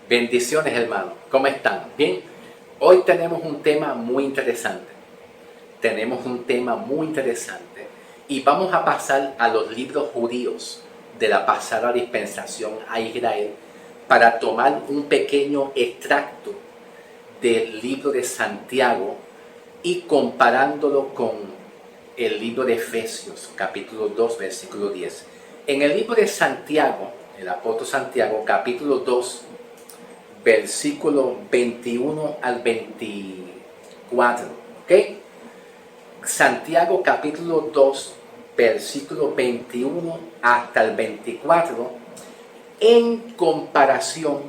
Bendiciones, hermanos. ¿Cómo están? Bien. Hoy tenemos un tema muy interesante. Y vamos a pasar a los libros judíos de la pasada dispensación a Israel para tomar un pequeño extracto del libro de Santiago y comparándolo con el libro de Efesios, capítulo 2, versículo 10. En el libro de Santiago, el apóstol Santiago, capítulo 2, versículo 21 al 24, ¿ok? Santiago capítulo 2, versículo 21 hasta el 24, en comparación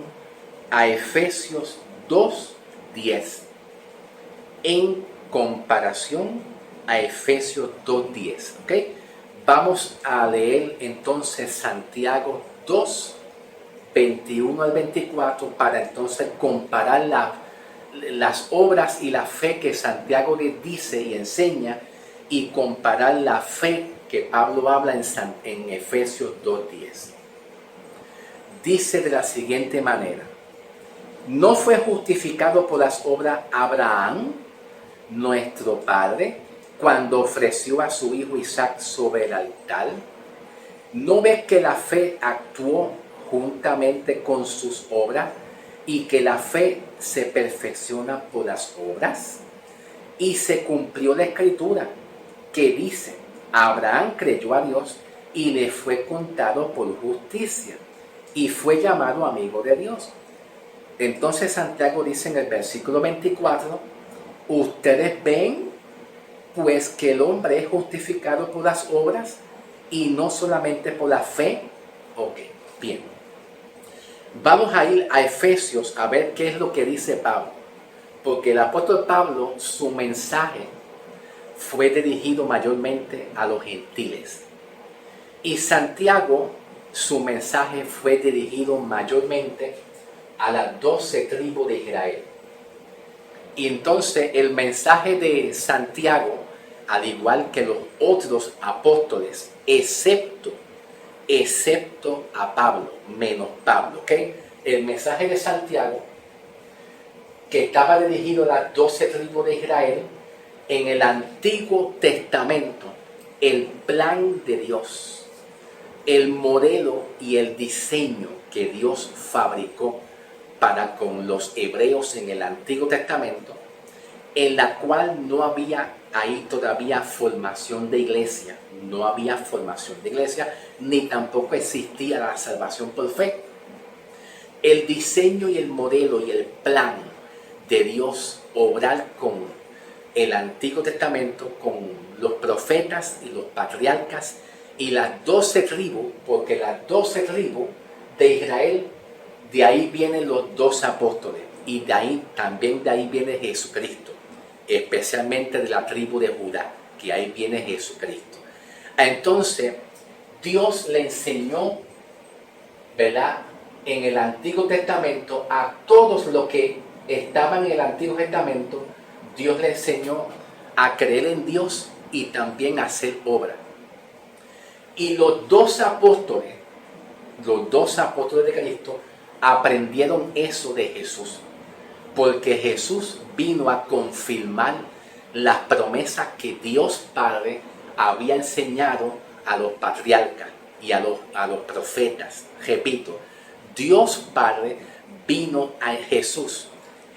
a Efesios 2, 10. En comparación a Efesios 2, 10, ¿ok? Vamos a leer entonces Santiago 2, 21 al 24 para entonces comparar las obras y la fe que Santiago le dice y enseña y comparar la fe que Pablo habla en Efesios 2:10. Dice de la siguiente manera: ¿no fue justificado por las obras Abraham, nuestro padre, cuando ofreció a su hijo Isaac sobre el altar? ¿No ves que la fe actuó juntamente con sus obras y que la fe se perfecciona por las obras? Y se cumplió la escritura que dice: Abraham creyó a Dios y le fue contado por justicia y fue llamado amigo de Dios. Entonces Santiago dice en el versículo 24: ustedes ven pues que el hombre es justificado por las obras y no solamente por la fe. Ok, bien. Vamos a ir a Efesios a ver qué es lo que dice Pablo. Porque el apóstol Pablo, su mensaje fue dirigido mayormente a los gentiles. Y Santiago, su mensaje fue dirigido mayormente a las 12 tribus de Israel. Y entonces el mensaje de Santiago, al igual que los otros apóstoles, excepto a Pablo, menos Pablo, ¿ok? El mensaje de Santiago, que estaba dirigido a las 12 tribus de Israel, en el Antiguo Testamento, el plan de Dios, el modelo y el diseño que Dios fabricó para con los hebreos en el Antiguo Testamento, en la cual no había ahí todavía formación de iglesia, ni tampoco existía la salvación por fe. El diseño y el modelo y el plan de Dios obrar con el Antiguo Testamento, con los profetas y los patriarcas y las 12 tribus, porque las 12 tribus de Israel, de ahí vienen los 12 apóstoles y de ahí viene Jesucristo, especialmente de la tribu de Judá, que ahí viene Jesucristo. Entonces, Dios le enseñó, ¿verdad?, en el Antiguo Testamento a todos los que estaban en el Antiguo Testamento. Dios le enseñó a creer en Dios y también a hacer obra. Y los dos apóstoles de Cristo aprendieron eso de Jesús, porque Jesús vino a confirmar las promesas que Dios Padre había enseñado a los patriarcas y a los profetas. Repito, Dios Padre vino a Jesús.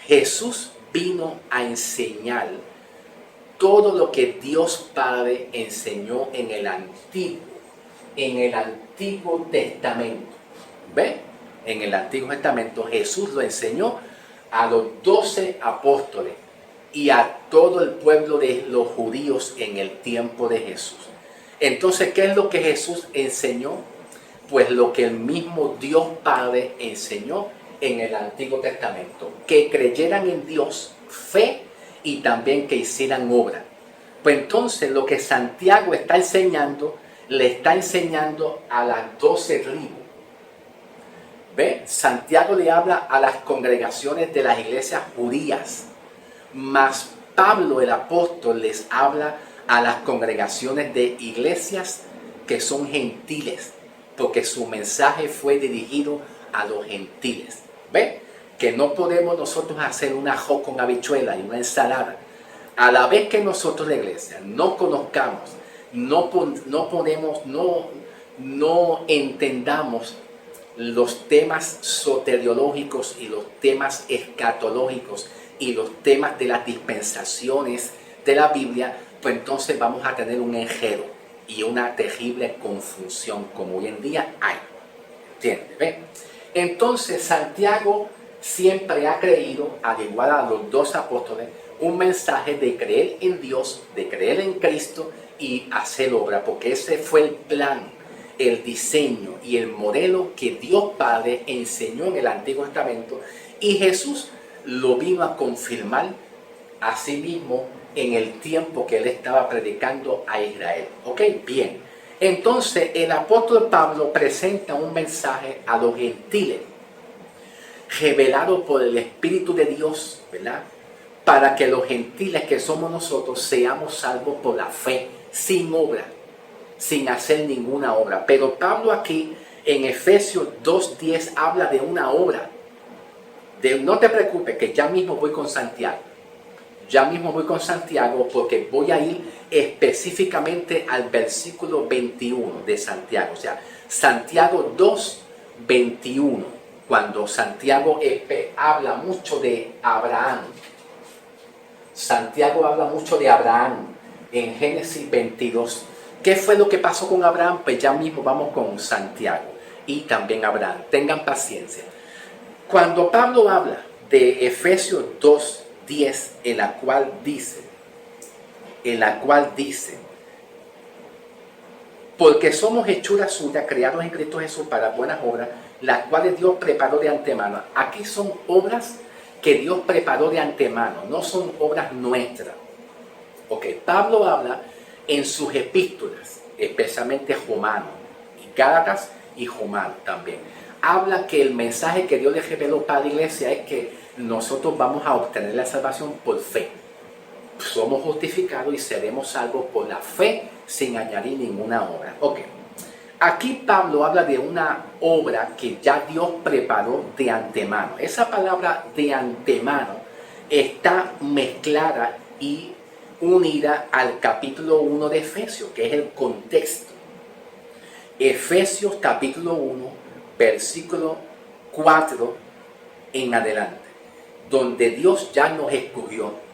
Jesús vino a enseñar todo lo que Dios Padre enseñó en el Antiguo Testamento. ¿Ve? En el Antiguo Testamento Jesús lo enseñó a los 12 apóstoles y a todo el pueblo de los judíos en el tiempo de Jesús. Entonces, ¿qué es lo que Jesús enseñó? Pues lo que el mismo Dios Padre enseñó en el Antiguo Testamento: que creyeran en Dios, fe, y también que hicieran obra. Pues entonces lo que Santiago está enseñando, le está enseñando a las 12 tribus. ¿Ve? Santiago le habla a las congregaciones de las iglesias judías, mas Pablo el apóstol les habla a las congregaciones de iglesias que son gentiles, porque su mensaje fue dirigido a los gentiles. ¿Ve? que no podemos nosotros hacer un ajo con habichuela y una ensalada. A la vez que nosotros, la iglesia, no conozcamos, no entendamos los temas soteriológicos y los temas escatológicos y los temas de las dispensaciones de la Biblia, pues entonces vamos a tener un enredo y una terrible confusión como hoy en día hay. ¿Entiendes? ¿Ven? Entonces Santiago siempre ha creído, al igual a los dos apóstoles, un mensaje de creer en Dios, de creer en Cristo y hacer obra, porque ese fue el plan, el diseño y el modelo que Dios Padre enseñó en el Antiguo Testamento, y Jesús lo vino a confirmar a sí mismo en el tiempo que él estaba predicando a Israel. ¿Ok? Bien. Entonces el apóstol Pablo presenta un mensaje a los gentiles, revelado por el Espíritu de Dios, ¿verdad? Para que los gentiles que somos nosotros seamos salvos por la fe, sin obra, sin hacer ninguna obra. Pero Pablo aquí en Efesios 2:10 habla de una obra. No te preocupes, que ya mismo voy con Santiago. Ya mismo voy con Santiago, porque voy a ir específicamente al versículo 21 de Santiago. O sea, Santiago 2:21, cuando Santiago habla mucho de Abraham. Santiago habla mucho de Abraham en Génesis 22. ¿Qué fue lo que pasó con Abraham? Pues ya mismo vamos con Santiago y también Abraham. Tengan paciencia. Cuando Pablo habla de Efesios 2:10, en la cual dice, porque somos hechura suya, creados en Cristo Jesús para buenas obras, las cuales Dios preparó de antemano. Aquí son obras que Dios preparó de antemano, no son obras nuestras. Ok, Pablo habla en sus epístolas, especialmente Romanos, y Gálatas y Romanos también. Habla que el mensaje que Dios le reveló para la iglesia es que nosotros vamos a obtener la salvación por fe. Somos justificados y seremos salvos por la fe sin añadir ninguna obra. Ok. Aquí Pablo habla de una obra que ya Dios preparó de antemano. Esa palabra de antemano está mezclada y unida al capítulo 1 de Efesios, que es el contexto. Efesios capítulo 1, versículo 4 en adelante, donde Dios ya nos escogió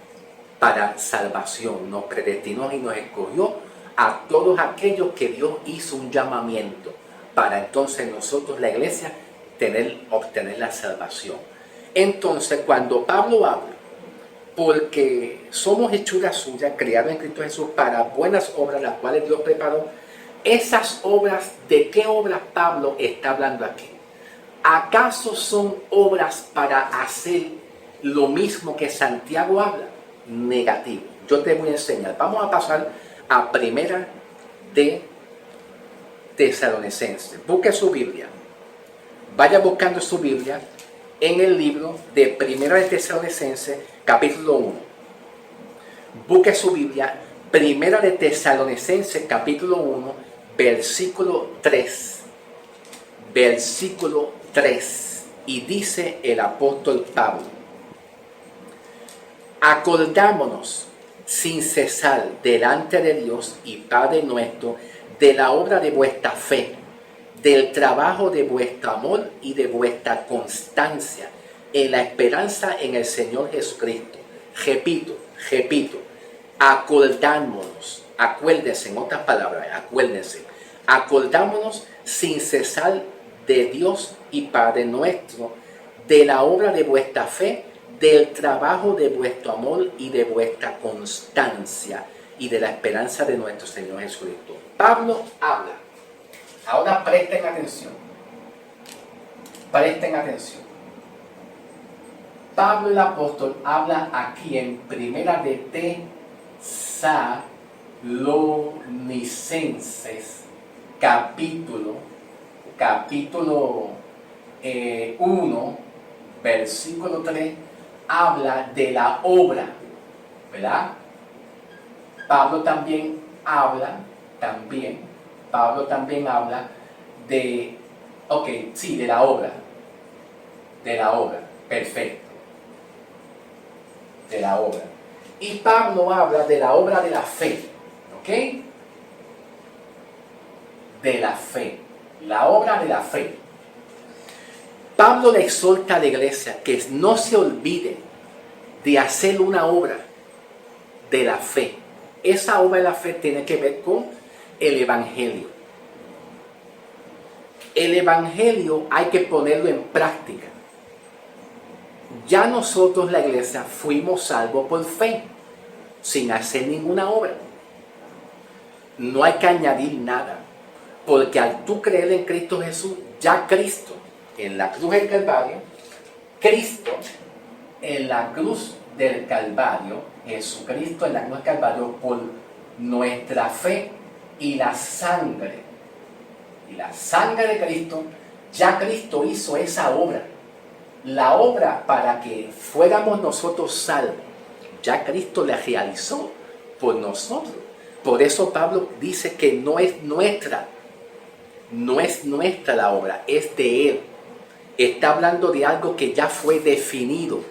para salvación, nos predestinó y nos escogió a todos aquellos que Dios hizo un llamamiento para entonces nosotros, la iglesia, obtener la salvación. Entonces, cuando Pablo habla, porque somos hechura suya, creados en Cristo Jesús para buenas obras, las cuales Dios preparó, esas obras, ¿de qué obras Pablo está hablando aquí? ¿Acaso son obras para hacer lo mismo que Santiago habla? Negativo. Yo te voy a enseñar. Vamos a pasar a Primera de Tesalonicenses. Busque su Biblia. Vaya buscando su Biblia en el libro de Primera de Tesalonicenses, capítulo 1. Busque su Biblia, Primera de Tesalonicenses, capítulo 1, versículo 3. Versículo 3. Y dice el apóstol Pablo: acordámonos sin cesar delante de Dios y Padre nuestro de la obra de vuestra fe, del trabajo de vuestro amor y de vuestra constancia en la esperanza en el Señor Jesucristo. Repito, acordámonos, acuérdense, en otras palabras, acordámonos sin cesar de Dios y Padre nuestro, de la obra de vuestra fe, del trabajo de vuestro amor y de vuestra constancia y de la esperanza de nuestro Señor Jesucristo. Pablo habla. Ahora presten atención. Presten atención. Pablo el apóstol habla aquí en Primera de Tesalonicenses, capítulo 1, versículo 3, habla de la obra, ¿verdad? Pablo también habla de la obra, perfecto de la obra. Y Pablo habla de la obra de la fe, ¿ok? De la fe, la obra de la fe. Pablo le exhorta a la iglesia que no se olvide de hacer una obra de la fe. Esa obra de la fe tiene que ver con el Evangelio. El Evangelio hay que ponerlo en práctica. Ya nosotros, la iglesia, fuimos salvos por fe, sin hacer ninguna obra. No hay que añadir nada, porque al tú creer en Cristo Jesús, ya Cristo en la cruz del Calvario, Cristo en la cruz del Calvario, Jesucristo en la cruz del Calvario, por nuestra fe y la sangre de Cristo, ya Cristo hizo esa obra. La obra para que fuéramos nosotros salvos, ya Cristo la realizó por nosotros. Por eso Pablo dice que no es nuestra la obra, es de Él. Está hablando de algo que ya fue definido,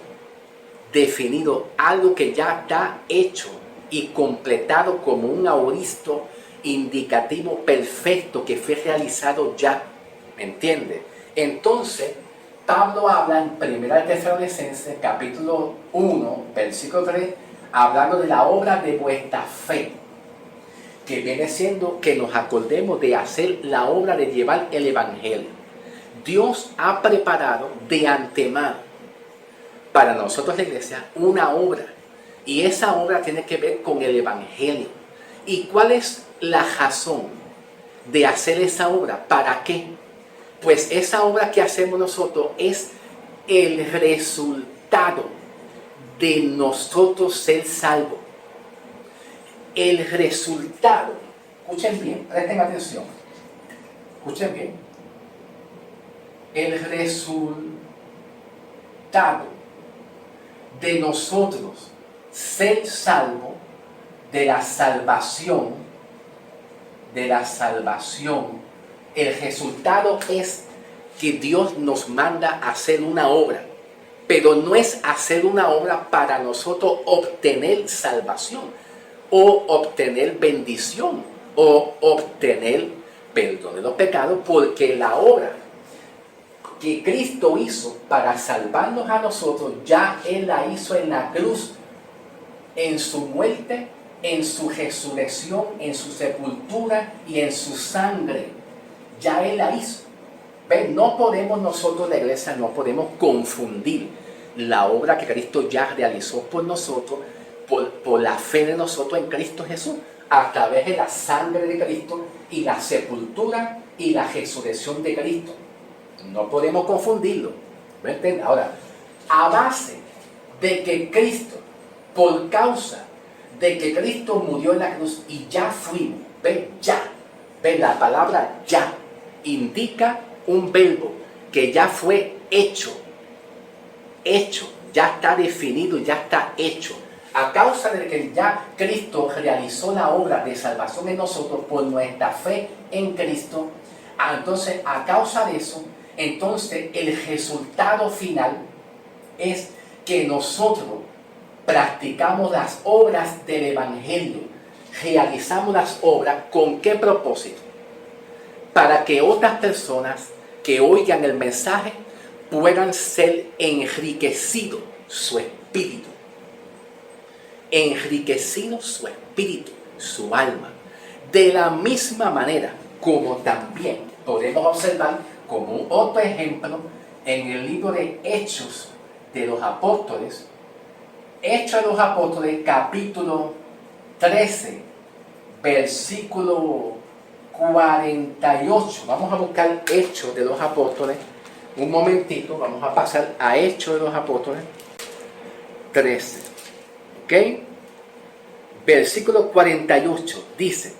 algo que ya está hecho y completado como un auristo indicativo perfecto que fue realizado ya. ¿Me entiende? Entonces, Pablo habla en 1 Tesalonicenses, capítulo 1, versículo 3, hablando de la obra de vuestra fe, que viene siendo que nos acordemos de hacer la obra de llevar el Evangelio. Dios ha preparado de antemano para nosotros, la iglesia, una obra. Y esa obra tiene que ver con el Evangelio. ¿Y cuál es la razón de hacer esa obra? ¿Para qué? Pues esa obra que hacemos nosotros es el resultado de nosotros ser salvos. El resultado, escuchen bien, presten atención, escuchen bien. El resultado de nosotros ser salvos, de la salvación, el resultado es que Dios nos manda a hacer una obra, pero no es hacer una obra para nosotros obtener salvación, o obtener bendición, o obtener perdón de los pecados, porque la obra que Cristo hizo para salvarnos a nosotros, ya Él la hizo en la cruz, en su muerte, en su resurrección, en su sepultura y en su sangre. Ya Él la hizo. ¿Ven? No podemos nosotros, la iglesia, no podemos confundir la obra que Cristo ya realizó por nosotros, por la fe de nosotros en Cristo Jesús, a través de la sangre de Cristo y la sepultura y la resurrección de Cristo. No podemos confundirlo. ¿Ven? Ahora, a base de que Cristo, por causa de que Cristo murió en la cruz y ya fuimos, ven, ya, ven, la palabra ya indica un verbo que ya fue hecho, ya está definido, ya está hecho. A causa de que ya Cristo realizó la obra de salvación en nosotros por nuestra fe en Cristo, entonces a causa de eso, entonces el resultado final es que nosotros practicamos las obras del Evangelio, realizamos las obras. ¿Con qué propósito? Para que otras personas que oigan el mensaje puedan ser enriquecidos su espíritu, su alma, de la misma manera como también podemos observar como otro ejemplo en el libro de Hechos de los Apóstoles, Hechos de los Apóstoles, capítulo 13, versículo 48. Vamos a buscar Hechos de los Apóstoles. Un momentito, vamos a pasar a Hechos de los Apóstoles 13. ¿Ok? Versículo 48 dice: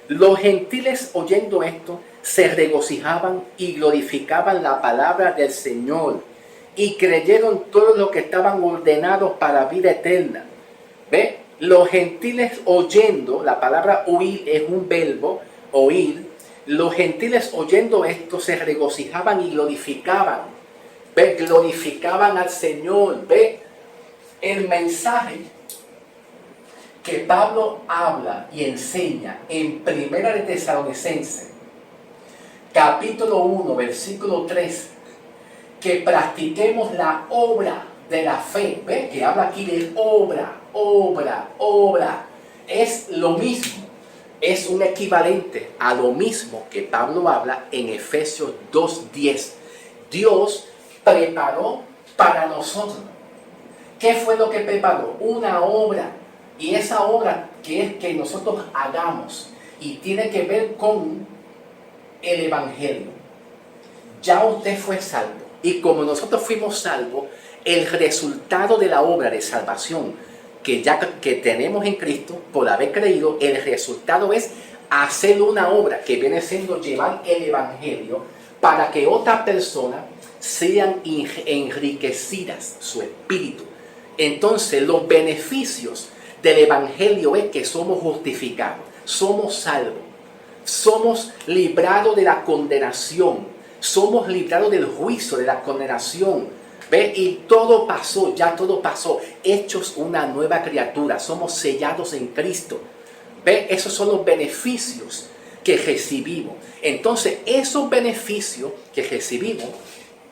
los gentiles, oyendo esto, se regocijaban y glorificaban la palabra del Señor, y creyeron todos los que estaban ordenados para vida eterna. ¿Ve? Los gentiles oyendo, la palabra oír es un verbo, oír. Los gentiles oyendo esto se regocijaban y glorificaban ¿Ve? Glorificaban al Señor. ¿Ve? El mensaje que Pablo habla y enseña en Primera de Tesalonicenses, capítulo 1, versículo 3, que practiquemos la obra de la fe. ¿Ve? Que habla aquí de obra. Es lo mismo. Es un equivalente a lo mismo que Pablo habla en Efesios 2:10. Dios preparó para nosotros. ¿Qué fue lo que preparó? Una obra. Y esa obra que es que nosotros hagamos y tiene que ver con el Evangelio. Ya usted fue salvo. Y como nosotros fuimos salvos, el resultado de la obra de salvación que tenemos en Cristo por haber creído, el resultado es hacer una obra que viene siendo llevar el Evangelio para que otras personas sean enriquecidas su espíritu. Entonces los beneficios del Evangelio es que somos justificados, somos salvos, somos librados de la condenación, somos librados del juicio, de la condenación. ¿Ve? Y todo pasó, ya todo pasó, hechos una nueva criatura, somos sellados en Cristo. ¿Ve? Esos son los beneficios que recibimos. Entonces, esos beneficios que recibimos,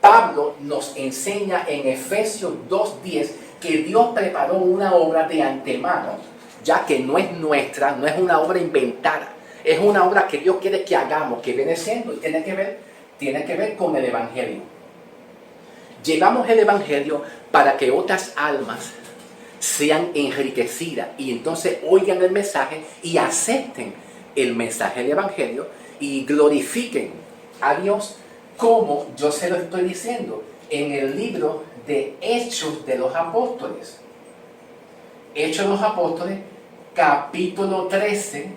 Pablo nos enseña en Efesios 2:10 que Dios preparó una obra de antemano, ya que no es nuestra, no es una obra inventada, es una obra que Dios quiere que hagamos, que viene siendo y tiene que ver con el Evangelio. Llevamos el Evangelio para que otras almas sean enriquecidas y entonces oigan el mensaje y acepten el mensaje del Evangelio y glorifiquen a Dios, como yo se lo estoy diciendo en el libro de Hechos de los Apóstoles. Hechos de los Apóstoles, capítulo 13,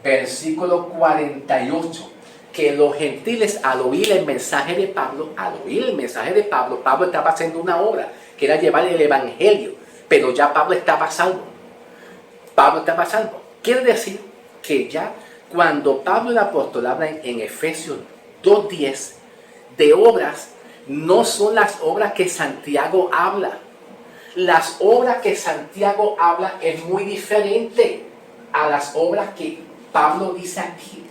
versículo 48. Que los gentiles, al oír el mensaje de Pablo, Pablo estaba haciendo una obra, que era llevar el Evangelio, pero ya Pablo estaba salvo. Quiere decir que ya cuando Pablo el apóstol habla en Efesios 2:10 de obras, no son las obras que Santiago habla. Las obras que Santiago habla es muy diferente a las obras que Pablo dice aquí.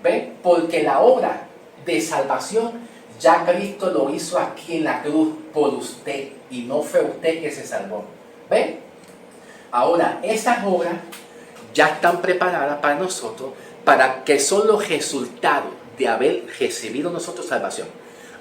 ¿Ven? Porque la obra de salvación ya Cristo lo hizo aquí en la cruz por usted y no fue usted que se salvó. ¿Ven? Ahora, esas obras ya están preparadas para nosotros, para que son los resultados de haber recibido nosotros salvación.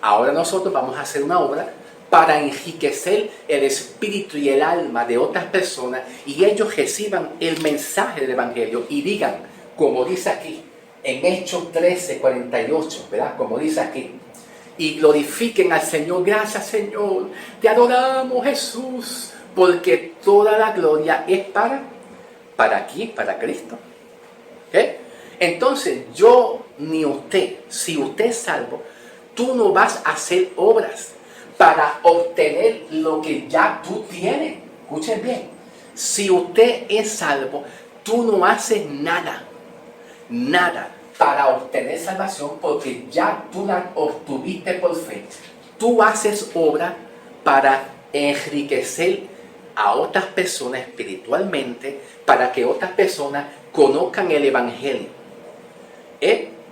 Ahora nosotros vamos a hacer una obra para enriquecer el espíritu y el alma de otras personas y ellos reciban el mensaje del Evangelio y digan, como dice aquí, en Hechos 13, 48, ¿verdad? Como dice aquí. Y glorifiquen al Señor. Gracias, Señor. Te adoramos, Jesús. Porque toda la gloria es para Cristo. ¿Okay? Entonces, yo ni usted, si usted es salvo, tú no vas a hacer obras para obtener lo que ya tú tienes. Escuchen bien. Si usted es salvo, tú no haces nada para obtener salvación, porque ya tú la obtuviste por fe. Tú haces obra para enriquecer a otras personas espiritualmente, para que otras personas conozcan el Evangelio.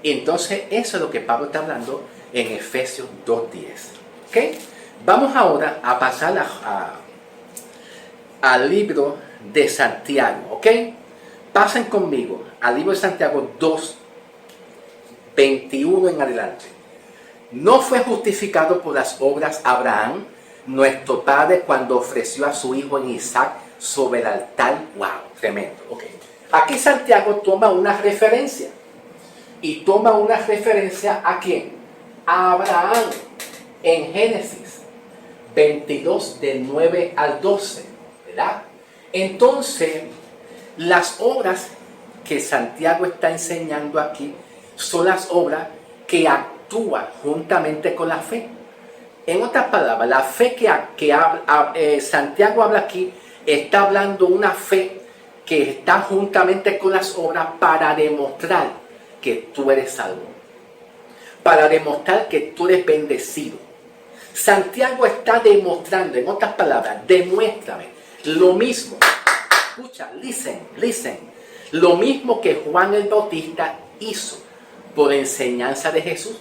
Entonces eso es lo que Pablo está hablando en Efesios 2:10. ¿Okay? Vamos ahora a pasar al libro de Santiago. ¿Ok? Pasen conmigo al libro de Santiago 2:21 en adelante. No fue justificado por las obras Abraham, nuestro padre, cuando ofreció a su hijo en Isaac sobre el altar. ¡Wow! Tremendo. Okay. Aquí Santiago toma una referencia. ¿Y toma una referencia a quién? A Abraham, en Génesis 22, del 9 al 12. ¿Verdad? Entonces, las obras que Santiago está enseñando aquí son las obras que actúan juntamente con la fe. En otras palabras, la fe que Santiago habla aquí, está hablando una fe que está juntamente con las obras para demostrar que tú eres salvo, para demostrar que tú eres bendecido. Santiago está demostrando, en otras palabras, demuéstrame lo mismo. Escucha, listen. Lo mismo que Juan el Bautista hizo por enseñanza de Jesús.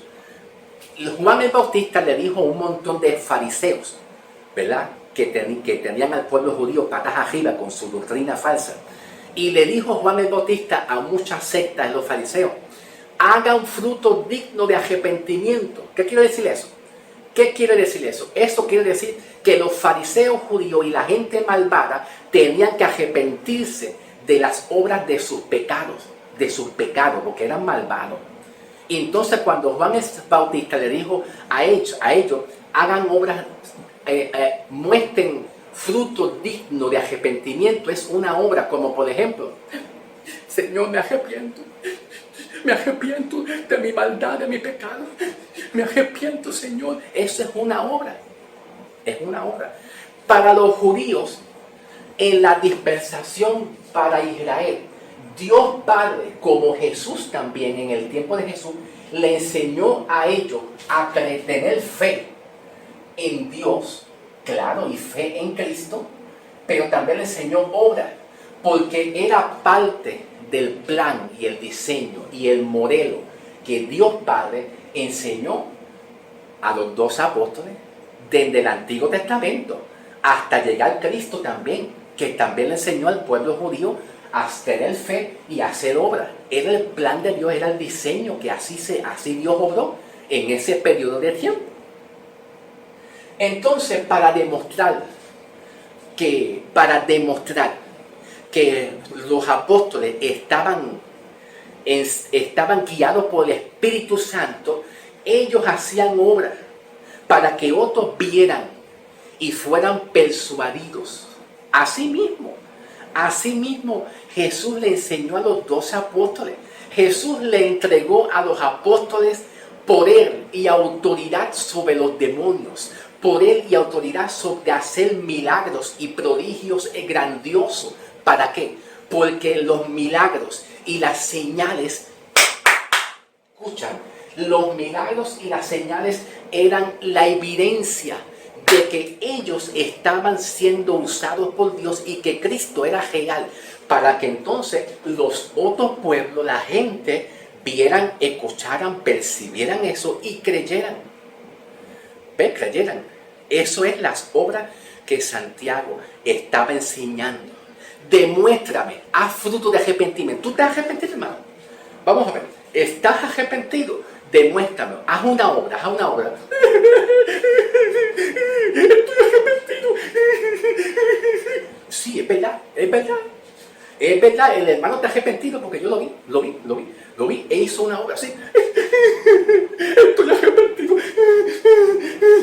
Juan el Bautista le dijo a un montón de fariseos, ¿verdad? Que tenían al pueblo judío patas arriba con su doctrina falsa. Y le dijo Juan el Bautista a muchas sectas de los fariseos, hagan fruto digno de arrepentimiento. ¿Qué quiere decir eso? ¿Qué quiere decir eso? Eso quiere decir que los fariseos judíos y la gente malvada tenían que arrepentirse de las obras de sus pecados, porque eran malvados. Y entonces cuando Juan el Bautista le dijo a ellos hagan obras, muestren fruto digno de arrepentimiento, es una obra como por ejemplo, Señor, me arrepiento de mi maldad, de mi pecado, me arrepiento, Señor. Eso es una obra, Para los judíos, en la dispensación para Israel, Dios Padre, como Jesús también en el tiempo de Jesús, le enseñó a ellos a tener fe en Dios, claro, y fe en Cristo, pero también le enseñó obra, porque era parte del plan y el diseño y el modelo que Dios Padre enseñó a los 2 apóstoles desde el Antiguo Testamento hasta llegar a Cristo también, que también le enseñó al pueblo judío a tener fe y a hacer obra. Era el plan de Dios, era el diseño que así Dios obró en ese periodo de tiempo. Entonces, para demostrar que los apóstoles estaban guiados por el Espíritu Santo, ellos hacían obra para que otros vieran y fueran persuadidos. Asimismo, Jesús le enseñó a los 12 apóstoles. Jesús le entregó a los apóstoles poder y autoridad sobre los demonios, poder y autoridad sobre hacer milagros y prodigios grandiosos. ¿Para qué? Porque los milagros y las señales, escuchan, los milagros y las señales eran la evidencia de que ellos estaban siendo usados por Dios y que Cristo era real, para que entonces los otros pueblos, la gente, vieran, escucharan, percibieran eso y creyeran. Creyeran. Eso es las obras que Santiago estaba enseñando. Demuéstrame, haz fruto de arrepentimiento. ¿Tú estás arrepentido, hermano? Vamos a ver. ¿Estás arrepentido? Demuéstrame, haz una obra. Estoy arrepentido. Sí, es verdad. El hermano está arrepentido porque yo lo vi e hizo una obra así. Estoy arrepentido.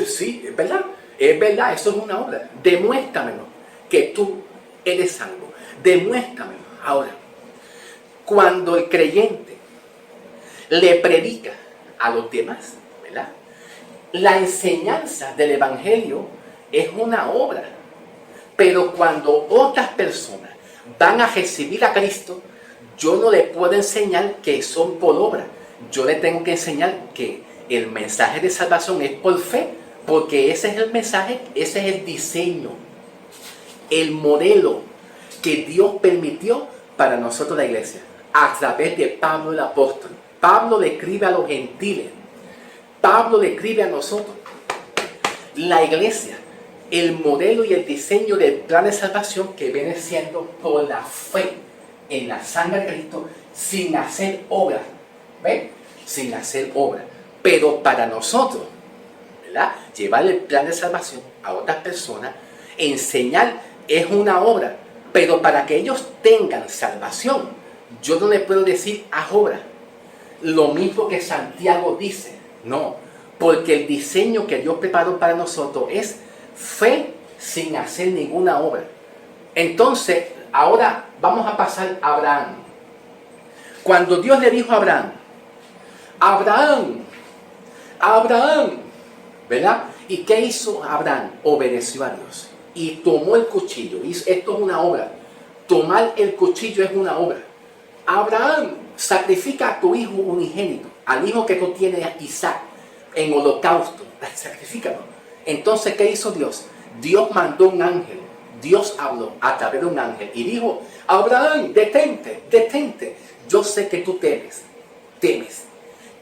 Sí, es verdad, eso es una obra. Demuéstramelo que tú eres salvo. Demuéstramelo. Ahora, cuando el creyente le predica a los demás, ¿verdad? La enseñanza del Evangelio es una obra. Pero cuando otras personas van a recibir a Cristo, yo no le puedo enseñar que son por obra. Yo le tengo que enseñar que el mensaje de salvación es por fe, porque ese es el mensaje, ese es el diseño, el modelo que Dios permitió para nosotros la iglesia, a través de Pablo el apóstol. Pablo le escribe a los gentiles, Pablo le escribe a nosotros. La iglesia, el modelo y el diseño del plan de salvación que viene siendo por la fe en la sangre de Cristo, sin hacer obra. ¿Ven? Sin hacer obra. Pero para nosotros, ¿verdad? Llevar el plan de salvación a otras personas, enseñar es una obra. Pero para que ellos tengan salvación, yo no les puedo decir haz obra. Lo mismo que Santiago dice. No, porque el diseño que Dios preparó para nosotros es fe sin hacer ninguna obra. Entonces, ahora vamos a pasar a Abraham. Cuando Dios le dijo a Abraham, ¿verdad? ¿Y qué hizo Abraham? Obedeció a Dios y tomó el cuchillo. Esto es una obra. Tomar el cuchillo es una obra. Abraham, sacrifica a tu hijo unigénito, al hijo que tú tienes, Isaac, en holocausto. Sacrifícalo. Entonces, ¿qué hizo Dios? Dios mandó un ángel. Dios habló a través de un ángel y dijo: Abraham, detente, detente. Yo sé que tú temes,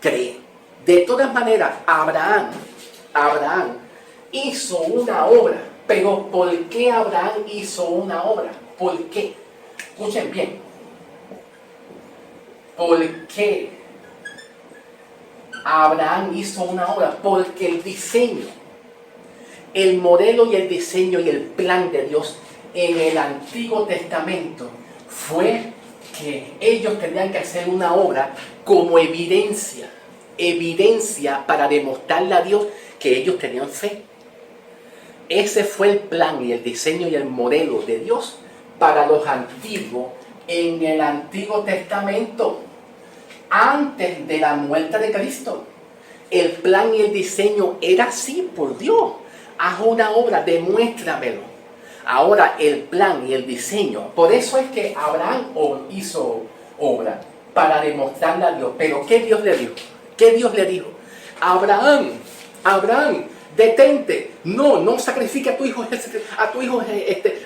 cree. De todas maneras, Abraham hizo una obra. Pero ¿por qué Abraham hizo una obra? ¿Por qué? Escuchen bien. ¿Por qué Abraham hizo una obra? Porque el diseño, el modelo y el diseño y el plan de Dios en el Antiguo Testamento fue que ellos tenían que hacer una obra como evidencia para demostrarle a Dios que ellos tenían fe. Ese fue el plan y el diseño y el modelo de Dios para los antiguos en el Antiguo Testamento, antes de la muerte de Cristo. El plan y el diseño era así por Dios. Haz una obra, demuéstramelo. Ahora el plan y el diseño, por eso es que Abraham hizo obra, para demostrarle a Dios. Pero ¿qué Dios le dijo? ¿Qué Dios le dijo? Abraham, detente, no sacrifique a tu hijo,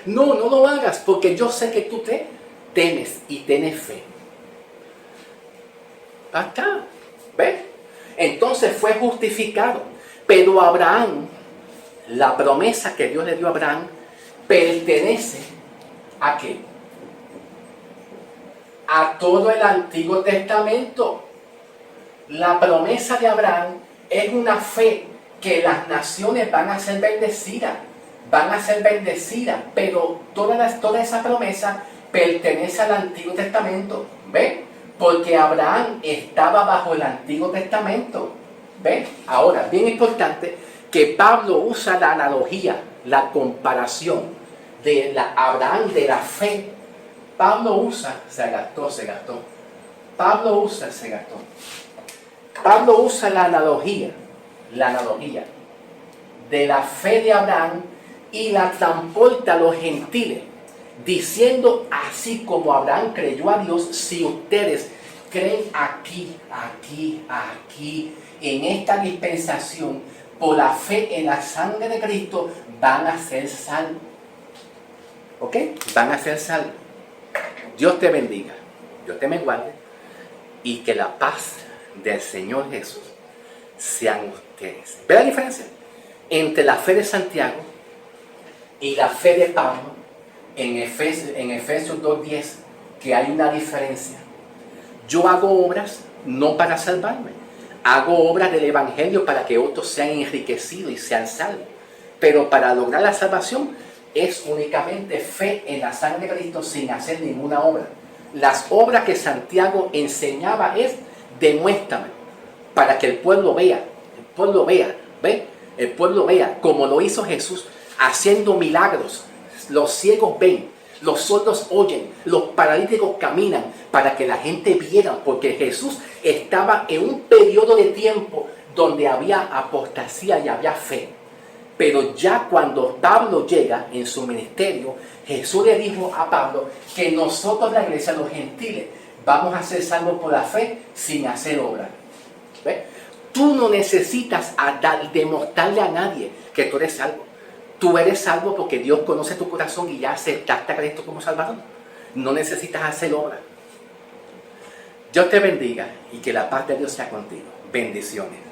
no lo hagas, porque yo sé que tú temes y tienes fe. Acá, ¿ves? Entonces fue justificado. Pero Abraham, la promesa que Dios le dio a Abraham, pertenece ¿a qué? A todo el Antiguo Testamento. La promesa de Abraham es una fe que las naciones van a ser bendecidas, pero toda esa promesa pertenece al Antiguo Testamento, ¿ves? Porque Abraham estaba bajo el Antiguo Testamento, ¿ves? Ahora, bien importante que Pablo usa la analogía, la comparación de Abraham de la fe. Pablo usa la analogía de la fe de Abraham y la transporta a los gentiles, diciendo: así como Abraham creyó a Dios, si ustedes creen aquí, en esta dispensación, por la fe en la sangre de Cristo, van a ser salvos. ¿Ok? Van a ser salvos. Dios te bendiga, Dios te me guarde, y que la paz del Señor Jesús sean ustedes. ¿Ve la diferencia entre la fe de Santiago y la fe de Pablo en Efesios 2:10? Que hay una diferencia. Yo hago obras no para salvarme, hago obras del Evangelio para que otros sean enriquecidos y sean salvos. Pero para lograr la salvación es únicamente fe en la sangre de Cristo sin hacer ninguna obra. Las obras que Santiago enseñaba es: demuéstrame, para que el pueblo vea, ¿ve? El pueblo vea como lo hizo Jesús, haciendo milagros. Los ciegos ven, los sordos oyen, los paralíticos caminan, para que la gente viera, porque Jesús estaba en un periodo de tiempo donde había apostasía y había fe. Pero ya cuando Pablo llega en su ministerio, Jesús le dijo a Pablo que nosotros, la iglesia, los gentiles, vamos a ser salvos por la fe sin hacer obra. ¿Ves? Tú no necesitas demostrarle a nadie que tú eres salvo. Tú eres salvo porque Dios conoce tu corazón y ya aceptaste a Cristo como Salvador. No necesitas hacer obra. Dios te bendiga y que la paz de Dios sea contigo. Bendiciones.